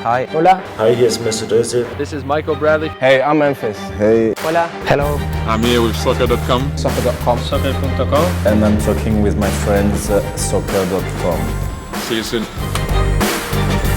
Hi. Hola. Hi, hier ist Mr. Döse. This is Michael Bradley. Hey, I'm Memphis. Hey. Hola. Hello. I'm here with soccer.com. Soccer.com. Soccer.com. And I'm talking with my friends soccer.com. See you soon.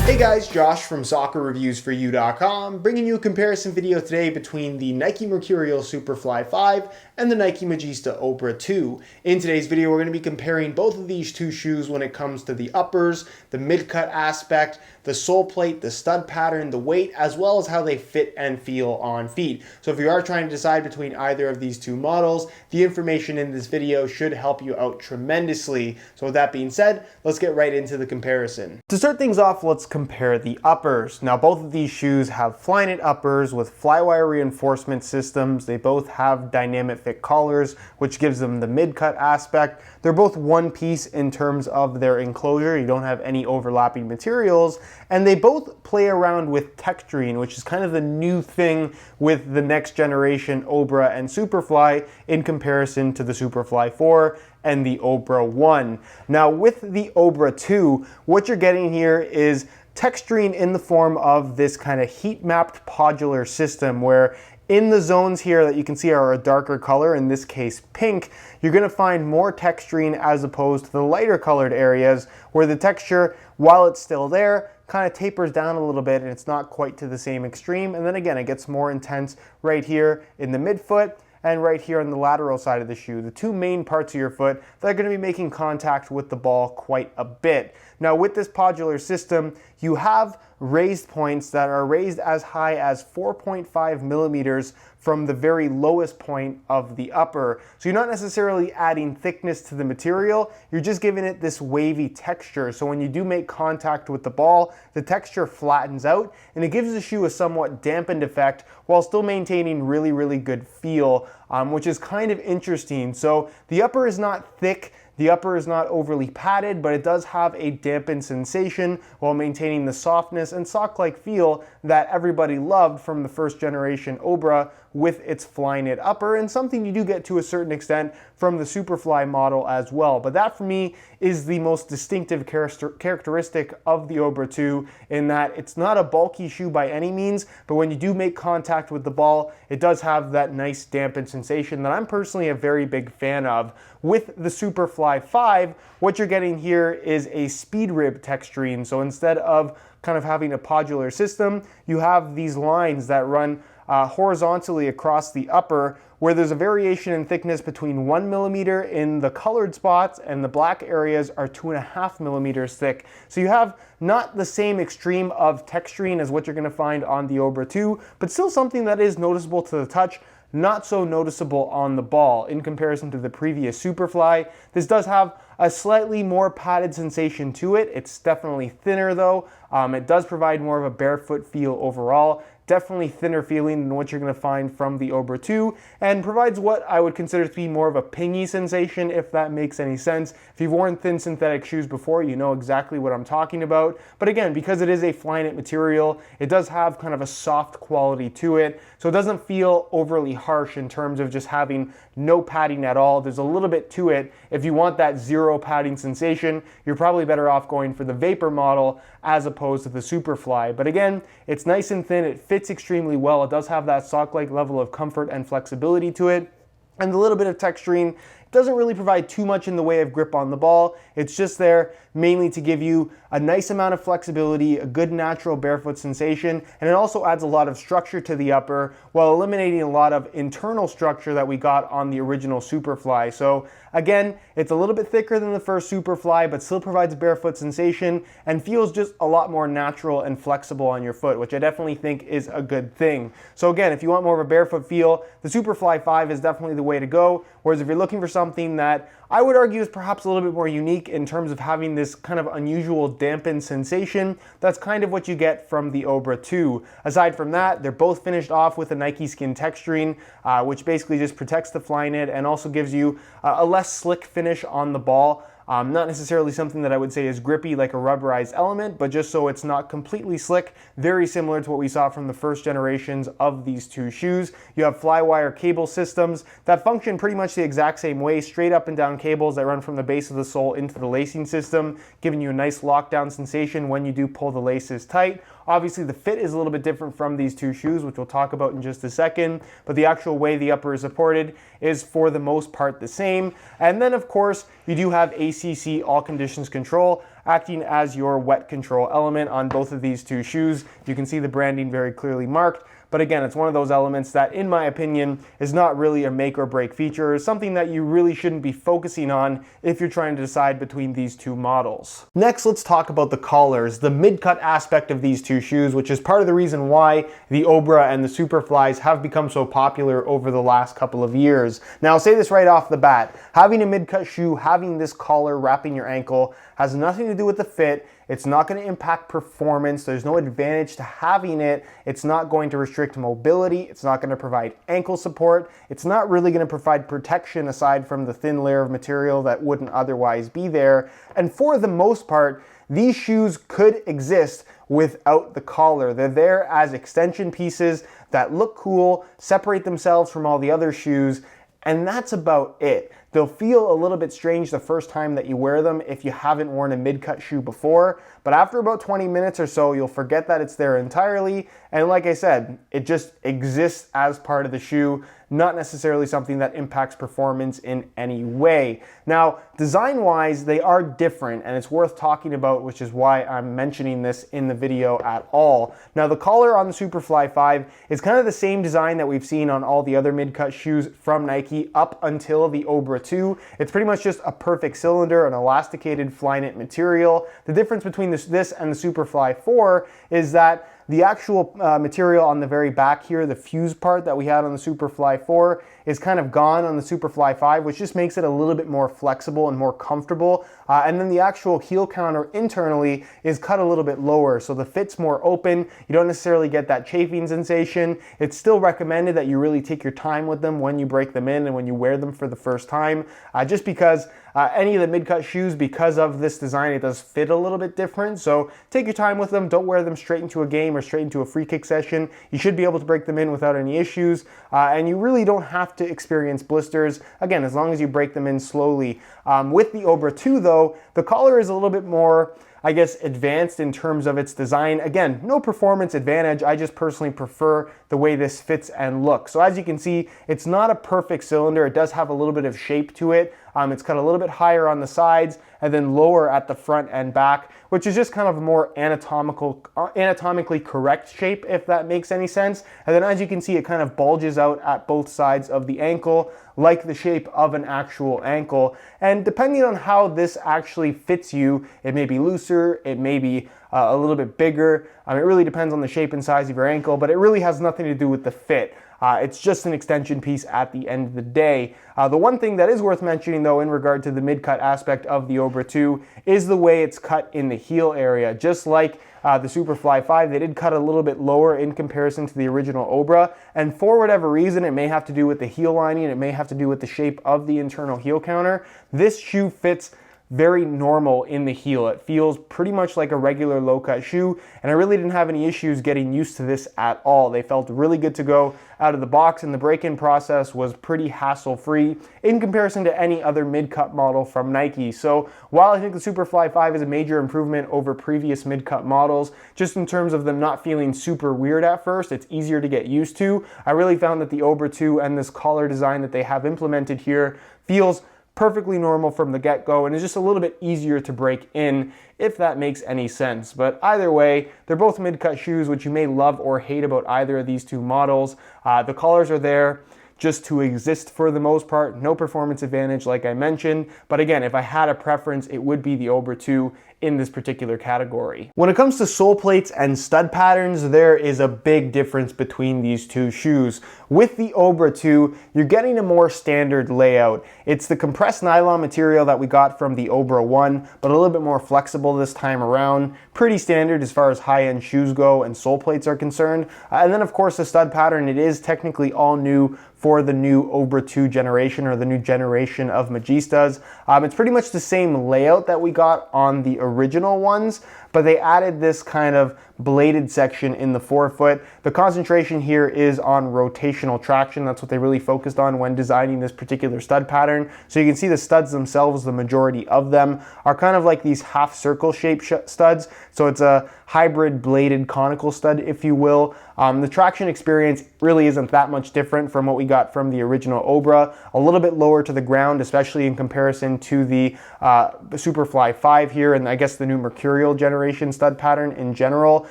Hey guys, Josh from SoccerReviewsForYou.com, bringing you a comparison video today between the Nike Mercurial Superfly 5 and the Nike Magista Obra 2. In today's video, we're going to be comparing both of these two shoes when it comes to the uppers, the mid-cut aspect, the sole plate, the stud pattern, the weight, as well as how they fit and feel on feet. So if you are trying to decide between either of these two models, the information in this video should help you out tremendously. So with that being said, let's get right into the comparison. To start things off, let's compare the uppers. Now both of these shoes have Flyknit uppers with flywire reinforcement systems. They both have dynamic fit collars, which gives them the mid-cut aspect. They're both one piece in terms of their enclosure. You don't have any overlapping materials, and they both play around with texturing, which is kind of the new thing with the next generation Obra and Superfly in comparison to the Superfly 4 and the Obra 1. Now with the Obra 2, what you're getting here is texturing in the form of this kind of heat-mapped podular system where in the zones here that you can see are a darker color, in this case pink, you're going to find more texturing as opposed to the lighter colored areas where the texture, while it's still there, kind of tapers down a little bit and it's not quite to the same extreme. And then again, it gets more intense right here in the midfoot and right here on the lateral side of the shoe, the two main parts of your foot that are going to be making contact with the ball quite a bit. Now with this podular system, you have raised points that are raised as high as 4.5 millimeters from the very lowest point of the upper. So you're not necessarily adding thickness to the material, you're just giving it this wavy texture. So when you do make contact with the ball, the texture flattens out and it gives the shoe a somewhat dampened effect while still maintaining really, really good feel, which is kind of interesting. So the upper is not thick, the upper is not overly padded, but it does have a dampened sensation while maintaining the softness and sock-like feel that everybody loved from the first generation Obra with its Flyknit upper, and something you do get to a certain extent from the Superfly model as well. But that for me is the most distinctive characteristic of the Obra 2 in that it's not a bulky shoe by any means, but when you do make contact with the ball, it does have that nice dampened sensation that I'm personally a very big fan of. With the Superfly 5, what you're getting here is a speed rib texturing. So instead of kind of having a podular system, you have these lines that run horizontally across the upper, where there's a variation in thickness between 1 millimeter in the colored spots and the black areas are 2.5 millimeters thick. So you have not the same extreme of texturing as what you're going to find on the Obra 2, but still something that is noticeable to the touch, not so noticeable on the ball. In comparison to the previous Superfly, this does have a slightly more padded sensation to it. It's definitely thinner though. It does provide more of a barefoot feel overall. Definitely thinner feeling than what you're going to find from the Obra 2, and provides what I would consider to be more of a pingy sensation, if that makes any sense. If you've worn thin synthetic shoes before, you know exactly what I'm talking about. But again, because it is a Flyknit material, it does have kind of a soft quality to it, so it doesn't feel overly harsh in terms of just having no padding at all. There's a little bit to it. If you want that zero padding sensation, you're probably better off going for the Vapor model as opposed to the Superfly. But again, it's nice and thin, it fits extremely well. It does have that sock-like level of comfort and flexibility to it, and a little bit of texturing. It doesn't really provide too much in the way of grip on the ball. It's just there mainly to give you a nice amount of flexibility, a good natural barefoot sensation, and it also adds a lot of structure to the upper while eliminating a lot of internal structure that we got on the original Superfly. So again, it's a little bit thicker than the first Superfly, but still provides a barefoot sensation and feels just a lot more natural and flexible on your foot, which I definitely think is a good thing. So again, if you want more of a barefoot feel, the Superfly 5 is definitely the way to go, whereas if you're looking for something that I would argue is perhaps a little bit more unique in terms of having this kind of unusual dampened sensation, that's kind of what you get from the Obra 2. Aside from that, they're both finished off with a Nike skin texturing, which basically just protects the Flyknit and also gives you a less slick finish on the ball. Not necessarily something that I would say is grippy like a rubberized element, but just so it's not completely slick, very similar to what we saw from the first generations of these two shoes. You have flywire cable systems that function pretty much the exact same way, straight up and down cables that run from the base of the sole into the lacing system, giving you a nice lockdown sensation when you do pull the laces tight. Obviously the fit is a little bit different from these two shoes, which we'll talk about in just a second, but the actual way the upper is supported is for the most part the same. And then of course you do have ACC all conditions control acting as your wet control element on both of these two shoes. You can see the branding very clearly marked. But again, it's one of those elements that, in my opinion, is not really a make or break feature. It's something that you really shouldn't be focusing on if you're trying to decide between these two models. Next, let's talk about the collars, the mid-cut aspect of these two shoes, which is part of the reason why the Obra and the Superflies have become so popular over the last couple of years. Now, I'll say this right off the bat. Having a mid-cut shoe, having this collar wrapping your ankle, has nothing to do with the fit. It's not going to impact performance. There's no advantage to having it. It's not going to restrict mobility. It's not going to provide ankle support. It's not really going to provide protection aside from the thin layer of material that wouldn't otherwise be there. And for the most part, these shoes could exist without the collar. They're there as extension pieces that look cool, separate themselves from all the other shoes, and that's about it. They'll feel a little bit strange the first time that you wear them if you haven't worn a mid-cut shoe before, but after about 20 minutes or so, you'll forget that it's there entirely, and like I said, it just exists as part of the shoe, not necessarily something that impacts performance in any way. Now, design-wise, they are different, and it's worth talking about, which is why I'm mentioning this in the video at all. Now, the collar on the Superfly 5 is kind of the same design that we've seen on all the other mid-cut shoes from Nike up until the Obra 2. It's pretty much just a perfect cylinder, an elasticated Flyknit material. The difference between this and the Superfly 4 is that the actual material on the very back here, the fuse part that we had on the Superfly 4, is kind of gone on the Superfly 5, which just makes it a little bit more flexible and more comfortable. And then the actual heel counter internally is cut a little bit lower, so the fit's more open. You don't necessarily get that chafing sensation. It's still recommended that you really take your time with them when you break them in and when you wear them for the first time, just because any of the mid-cut shoes, because of this design, it does fit a little bit different. So take your time with them. Don't wear them straight into a game or straight into a free kick session. You should be able to break them in without any issues. And you really don't have to experience blisters, again, as long as you break them in slowly. With the Obra 2 though, the collar is a little bit more, I guess, advanced in terms of its design. Again, no performance advantage. I just personally prefer the way this fits and looks. So as you can see, it's not a perfect cylinder. It does have a little bit of shape to it. It's cut a little bit higher on the sides and then lower at the front and back, which is just kind of a more anatomically correct shape, if that makes any sense. And then as you can see, it kind of bulges out at both sides of the ankle, like the shape of an actual ankle. And depending on how this actually fits you, it may be looser, it may be a little bit bigger. It really depends on the shape and size of your ankle, but it really has nothing to do with the fit. It's just an extension piece at the end of the day. The one thing that is worth mentioning though in regard to the mid-cut aspect of the Obra 2 is the way it's cut in the heel area. Just like the Superfly 5, they did cut a little bit lower in comparison to the original Obra, and for whatever reason, it may have to do with the heel lining, it may have to do with the shape of the internal heel counter. This shoe fits very normal in the heel. It feels pretty much like a regular low-cut shoe, and I really didn't have any issues getting used to this at all. They felt really good to go out of the box, and the break-in process was pretty hassle-free in comparison to any other mid-cut model from Nike. So while I think the Superfly 5 is a major improvement over previous mid-cut models, just in terms of them not feeling super weird at first, it's easier to get used to. I really found that the Obra 2 and this collar design that they have implemented here feels perfectly normal from the get-go, and it's just a little bit easier to break in, if that makes any sense. But either way, they're both mid-cut shoes, which you may love or hate about either of these two models. The collars are there just to exist for the most part. No performance advantage, like I mentioned. But again, if I had a preference, it would be the Obra 2 in this particular category. When it comes to sole plates and stud patterns, there is a big difference between these two shoes. With the Obra 2, you're getting a more standard layout. It's the compressed nylon material that we got from the Obra 1, but a little bit more flexible this time around. Pretty standard as far as high-end shoes go and sole plates are concerned. And then of course the stud pattern, it is technically all new for the new Obra 2 generation, or the new generation of Magistas. It's pretty much the same layout that we got on the original ones, but they added this kind of bladed section in the forefoot. The concentration here is on rotational traction. That's what they really focused on when designing this particular stud pattern. So you can see the studs themselves, the majority of them are kind of like these half circle shaped studs. So it's a hybrid bladed conical stud, if you will. The traction experience really isn't that much different from what we got from the original Obra. A little bit lower to the ground, especially in comparison to the Superfly 5 here, and I guess the new Mercurial generation stud pattern in general.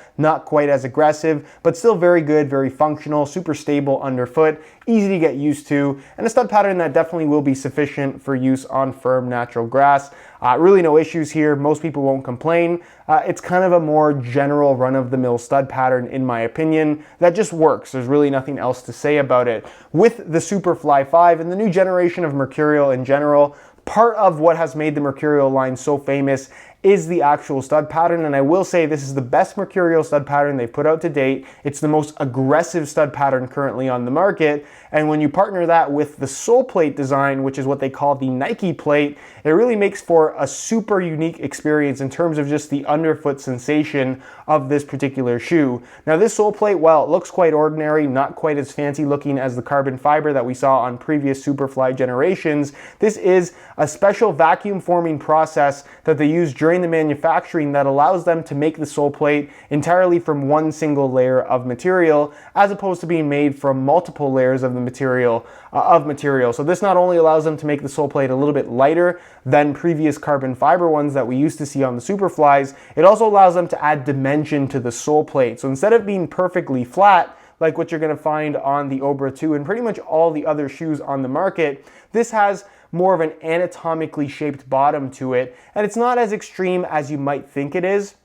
Not quite as aggressive, but still very good, very functional, super stable underfoot, easy to get used to, and a stud pattern that definitely will be sufficient for use on firm natural grass. Really no issues here. Most people won't complain. It's kind of a more general run-of-the-mill stud pattern in my opinion that just works. There's really nothing else to say about it. With the Superfly 5 and the new generation of Mercurial in general, part of what has made the Mercurial line so famous is the actual stud pattern, and I will say this is the best Mercurial stud pattern they've put out to date. It's the most aggressive stud pattern currently on the market, and when you partner that with the sole plate design, which is what they call the Nike plate, it really makes for a super unique experience in terms of just the underfoot sensation of this particular shoe. Now this sole plate, while it looks quite ordinary, not quite as fancy looking as the carbon fiber that we saw on previous Superfly generations, this is a special vacuum forming process that they use during the manufacturing that allows them to make the sole plate entirely from one single layer of material, as opposed to being made from multiple layers of the material. So this not only allows them to make the sole plate a little bit lighter than previous carbon fiber ones that we used to see on the Superflies, it also allows them to add dimension to the sole plate. So instead of being perfectly flat, like what you're going to find on the Obra 2 and pretty much all the other shoes on the market, this has more of an anatomically shaped bottom to it, and it's not as extreme as you might think it is.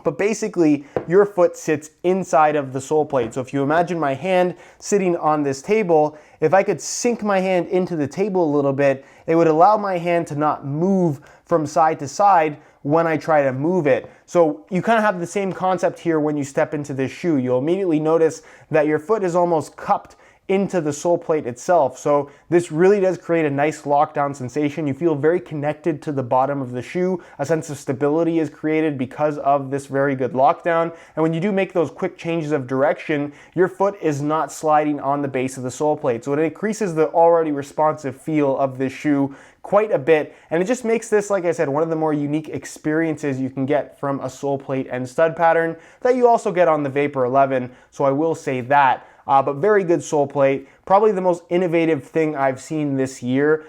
But basically, your foot sits inside of the sole plate. So if you imagine my hand sitting on this table, if I could sink my hand into the table a little bit, it would allow my hand to not move from side to side when I try to move it. So you kind of have the same concept here when you step into this shoe. You'll immediately notice that your foot is almost cupped into the sole plate itself. So this really does create a nice lockdown sensation. You feel very connected to the bottom of the shoe. A sense of stability is created because of this very good lockdown. And when you do make those quick changes of direction, your foot is not sliding on the base of the sole plate. So it increases the already responsive feel of this shoe quite a bit, and it just makes this, like I said, one of the more unique experiences you can get from a sole plate and stud pattern that you also get on the Vapor 11, so I will say that. But very good sole plate, probably the most innovative thing I've seen this year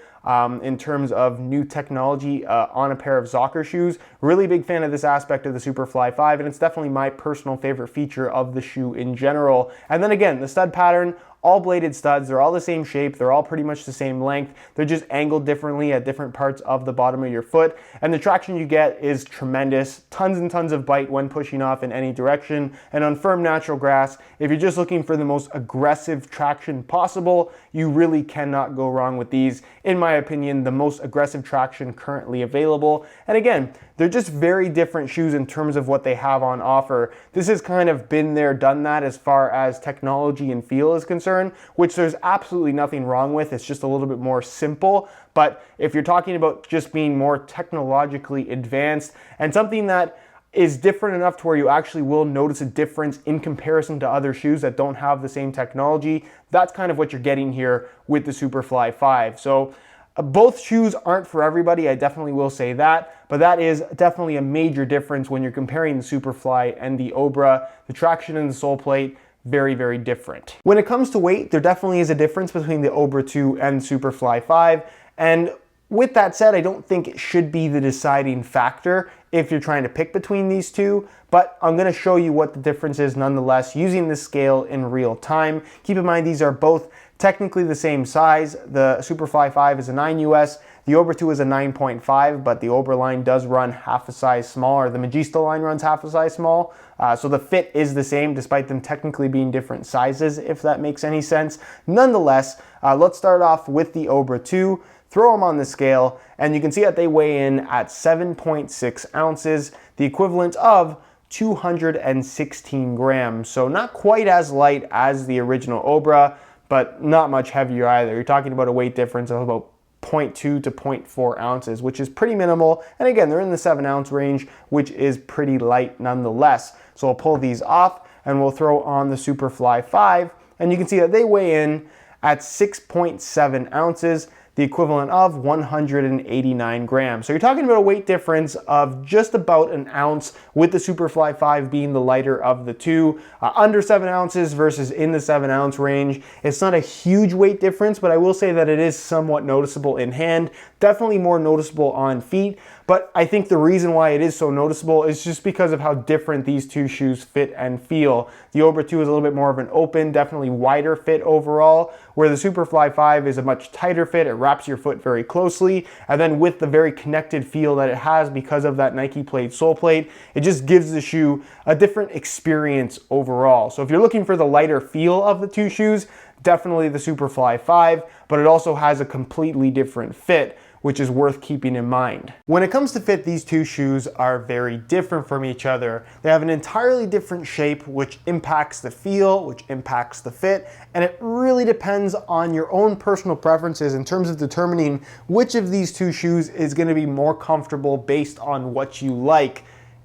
in terms of new technology on a pair of Zocker shoes. Really big fan of this aspect of the Superfly 5, and it's definitely my personal favorite feature of the shoe in general. And then again, the stud pattern, all bladed studs, they're all the same shape, they're all pretty much the same length, they're just angled differently at different parts of the bottom of your foot, and the traction you get is tremendous. Tons and tons of bite when pushing off in any direction, and on firm natural grass, if you're just looking for the most aggressive traction possible, you really cannot go wrong with these. In my opinion, the most aggressive traction currently available. And again, they're just very different shoes in terms of what they have on offer. This has kind of been there, done that as far as technology and feel is concerned, which there's absolutely nothing wrong with. It's just a little bit more simple. But if you're talking about just being more technologically advanced and something that is different enough to where you actually will notice a difference in comparison to other shoes that don't have the same technology, that's kind of what you're getting here with the Superfly 5. So both shoes aren't for everybody, I definitely will say that, but that is definitely a major difference when you're comparing the Superfly and the Obra. The traction in the sole plate, very, very different. When it comes to weight, there definitely is a difference between the Obra 2 and Superfly 5, and with that said, I don't think it should be the deciding factor if you're trying to pick between these two, but I'm going to show you what the difference is nonetheless using this scale in real time. Keep in mind these are both technically the same size. The Superfly 5 is a 9 US, the Obra 2 is a 9.5, but the Obra line does run half a size smaller. The Magista line runs half a size small, so the fit is the same despite them technically being different sizes, if that makes any sense. Nonetheless, let's start off with the Obra 2. Throw them on the scale, and you can see that they weigh in at 7.6 ounces, the equivalent of 216 grams. So not quite as light as the original Obra, but not much heavier either. You're talking about a weight difference of about 0.2 to 0.4 ounces, which is pretty minimal. And again, they're in the 7 ounce range, which is pretty light nonetheless. So I'll pull these off and we'll throw on the Superfly 5. And you can see that they weigh in at 6.7 ounces, the equivalent of 189 grams. So you're talking about a weight difference of just about an ounce, with the Superfly 5 being the lighter of the two. Under 7 ounces versus in the 7 ounce range. It's not a huge weight difference, but I will say that it is somewhat noticeable in hand, definitely more noticeable on feet. But I think the reason why it is so noticeable is just because of how different these two shoes fit and feel. The Obra 2 is a little bit more of an open, definitely wider fit overall, where the Superfly 5 is a much tighter fit. It wraps your foot very closely, and then with the very connected feel that it has because of that Nike plate sole plate, it just gives the shoe a different experience overall. So if you're looking for the lighter feel of the two shoes, definitely the Superfly 5, but it also has a completely different fit, which is worth keeping in mind. When it comes to fit, these two shoes are very different from each other. They have an entirely different shape, which impacts the feel, which impacts the fit, and it really depends on your own personal preferences in terms of determining which of these two shoes is gonna be more comfortable based on what you like,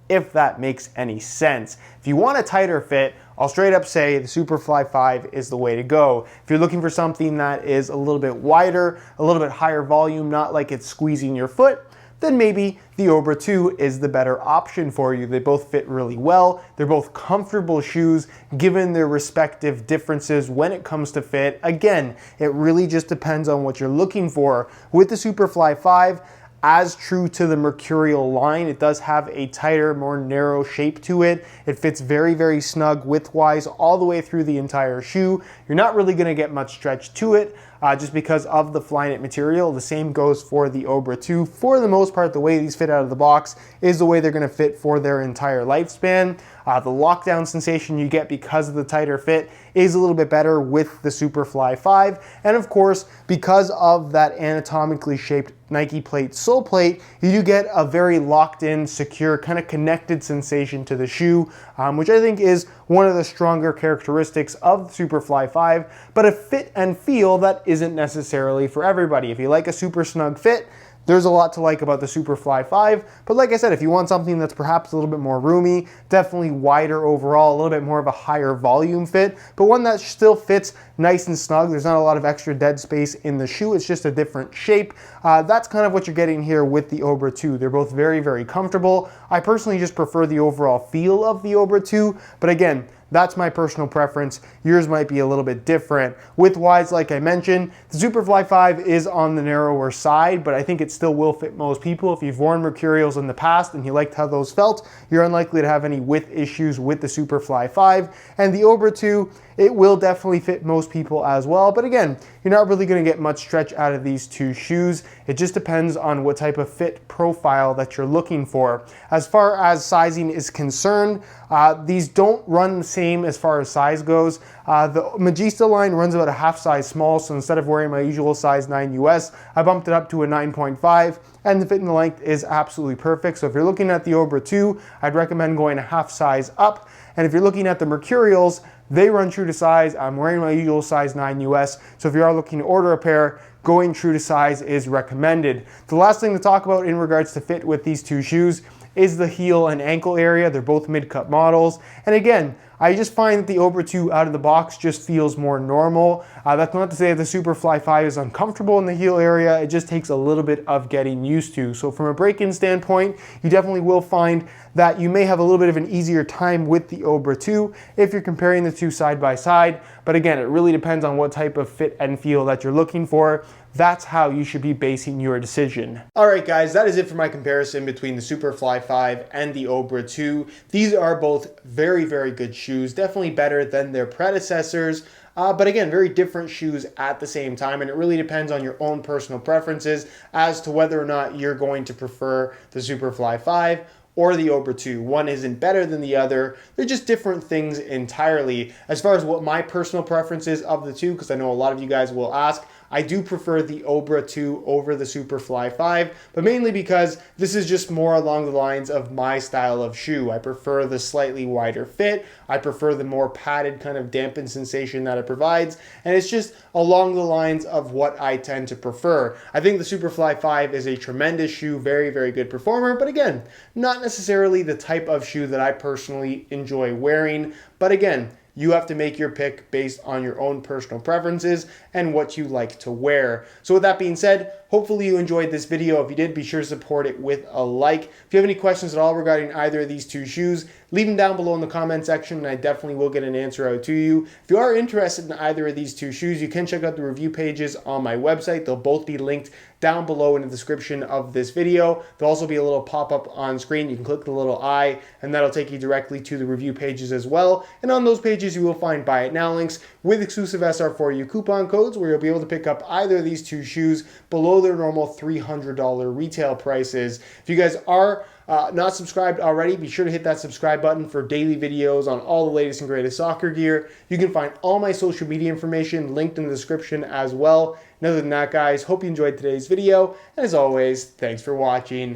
if that makes any sense. If you want a tighter fit, I'll straight up say the Superfly 5 is the way to go. If you're looking for something that is a little bit wider, a little bit higher volume, not like it's squeezing your foot, then maybe the Obra 2 is the better option for you. They both fit really well. They're both comfortable shoes given their respective differences when it comes to fit. Again, it really just depends on what you're looking for. With the Superfly 5, as true to the Mercurial line, it does have a tighter, more narrow shape to it. It fits very, very snug width-wise all the way through the entire shoe. You're not really gonna get much stretch to it just because of the Flyknit material. The same goes for the Obra 2. For the most part, the way these fit out of the box is the way they're gonna fit for their entire lifespan. The lockdown sensation you get because of the tighter fit is a little bit better with the Superfly 5. And of course, because of that anatomically shaped Nike plate sole plate, you do get a very locked in, secure, kind of connected sensation to the shoe, which I think is one of the stronger characteristics of the Superfly 5, but a fit and feel that isn't necessarily for everybody. If you like a super snug fit, there's a lot to like about the Superfly 5, but like I said, if you want something that's perhaps a little bit more roomy, definitely wider overall, a little bit more of a higher volume fit, but one that still fits nice and snug. There's not a lot of extra dead space in the shoe, it's just a different shape. That's kind of what you're getting here with the Obra 2. They're both very, very comfortable. I personally just prefer the overall feel of the Obra 2, but again, that's my personal preference. Yours might be a little bit different. Width-wise, like I mentioned, the Superfly 5 is on the narrower side, but I think it still will fit most people. If you've worn Mercurials in the past and you liked how those felt, you're unlikely to have any width issues with the Superfly 5. And the Obra 2, it will definitely fit most people as well. But again, you're not really gonna get much stretch out of these two shoes. It just depends on what type of fit profile that you're looking for. As far as sizing is concerned, these don't run the same as far as size goes. The Magista line runs about a half size small, so instead of wearing my usual size 9 US, I bumped it up to a 9.5, and the fit and the length is absolutely perfect. So if you're looking at the Obra 2, I'd recommend going a half size up. And if you're looking at the Mercurials, they run true to size. I'm wearing my usual size 9 US, so if you are looking to order a pair, going true to size is recommended. The last thing to talk about in regards to fit with these two shoes is the heel and ankle area. They're both mid-cut models. And again, I just find that the Obra 2 out of the box just feels more normal. That's not to say that the Superfly 5 is uncomfortable in the heel area. It just takes a little bit of getting used to. So from a break-in standpoint, you definitely will find that you may have a little bit of an easier time with the Obra 2 if you're comparing the two side by side. But again, it really depends on what type of fit and feel that you're looking for. That's how you should be basing your decision. All right, guys, that is it for my comparison between the Superfly 5 and the Obra 2. These are both very, very good shoes, definitely better than their predecessors. But again, very different shoes at the same time, and it really depends on your own personal preferences as to whether or not you're going to prefer the Superfly 5 or the Obra 2. One isn't better than the other. They're just different things entirely. As far as what my personal preference is of the two, because I know a lot of you guys will ask, I do prefer the Obra 2 over the Superfly 5, but mainly because this is just more along the lines of my style of shoe. I prefer the slightly wider fit. I prefer the more padded kind of dampened sensation that it provides, and it's just along the lines of what I tend to prefer. I think the Superfly 5 is a tremendous shoe, very, very good performer, but again, not necessarily the type of shoe that I personally enjoy wearing. But again, you have to make your pick based on your own personal preferences and what you like to wear. So with that being said, hopefully you enjoyed this video. If you did, be sure to support it with a like. If you have any questions at all regarding either of these two shoes, leave them down below in the comment section and I definitely will get an answer out to you. If you are interested in either of these two shoes, you can check out the review pages on my website. They'll both be linked down below in the description of this video. There'll also be a little pop-up on screen. You can click the little eye and that'll take you directly to the review pages as well. And on those pages, you will find buy it now links with exclusive SR4U coupon codes where you'll be able to pick up either of these two shoes below their normal $300 retail prices. If you guys are not subscribed already, be sure to hit that subscribe button for daily videos on all the latest and greatest soccer gear. You can find all my social media information linked in the description as well. And other than that, guys, hope you enjoyed today's video. And as always, thanks for watching.